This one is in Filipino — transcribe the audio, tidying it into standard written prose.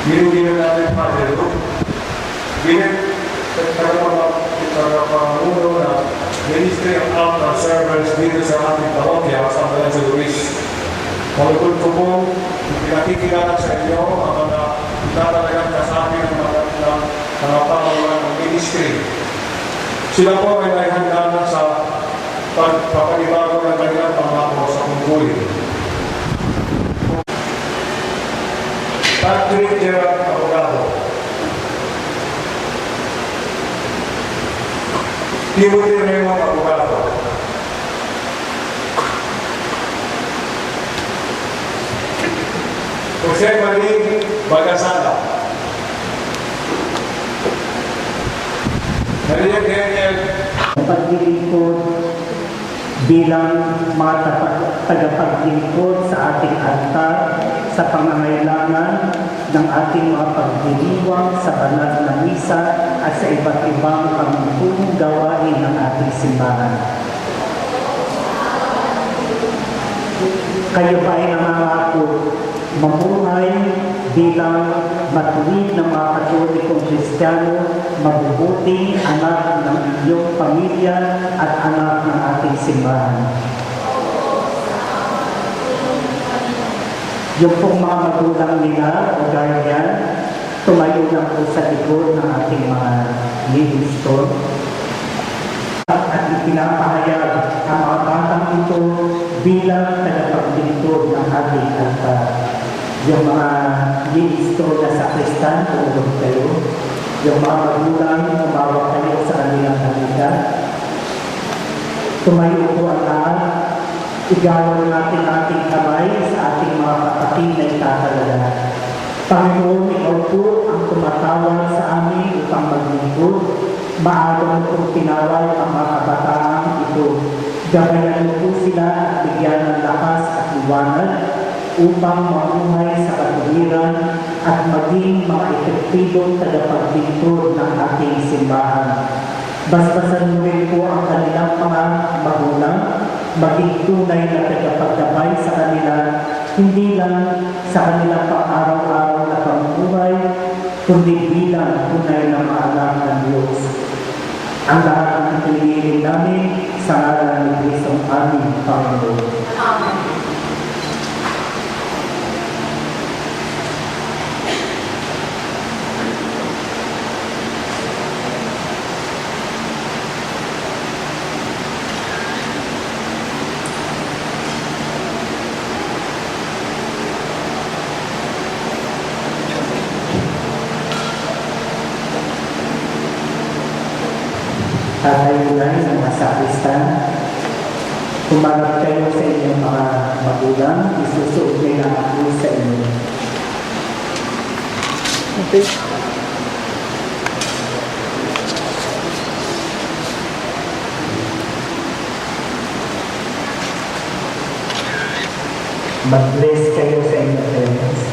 Ginugino natin Padre, ginit pagpapamuno na Ministry of Outdoor Servers dito sa ating parokya sa Valenzuela Luis. Malugod ko po, pinakikilala sa inyo ang mga itatalagang kasabi ng mga pamamulan ng ministry. Sila po ay naihanda na sa pagpapanibago ng kanilang pangako sa kungkuli. Patrick Gerard Abogado, Timothy Raymond Abogado, Jose Marie Bagasada, Maria Daniel paglilingkod bilang mga tagapaglingkod sa ating altar sa pangangailangan ng ating mga pagdiriwang sa banal na misa at sa iba't ibang pamumuling gawain ng ating simbahan. Kayo ba ay nangangako mamuhay bilang matuwid ng mga Katolikong Kristiyano, mabubuting anak ng iyong pamilya at anak ng ating simbahan? Yung pong mga magulang nila o guardian, tumayo lang po sa likod ng ating mga lihisto at ipinapahayag ang mga batang ito bilang tagapaglingkod ng ating altar. Yung mga lihisto na sakristan, tulog kayo. Yung mga magulang, umawag kayo sa kanilang halika. Tumayo po ang lahat. Igawin natin ating kamay sa ating mga kapatid na itatalaga. Panginoon, ikaw po ang tumatawag sa amin upang maglingkod. Maaga mo pong tinawag ang mga kabataang ito. Gabayan mo po sila at bigyan ng lakas at liwanag upang mamuhay sa katuwiran at maging mga epektibong tagapaglingkod ng ating simbahan. Basbasan mo rin po ang kanilang mga magulang, maging tunay na tagapagdabay sa kanila, hindi lang sa kanilang pang-araw-araw na pamumuhay, kundi bilang tunay na mga anak ng Diyos. Ang lahat ng ipinilin namin sa ngalan ni Kristong aming Panginoon. Amen. Tatayo na ng mga sakristan. Tumarap kayo sa inyong mga magulang, isusuot kayo ng ako sa inyo. Okay. Mag-bless kayo sa inyong parents.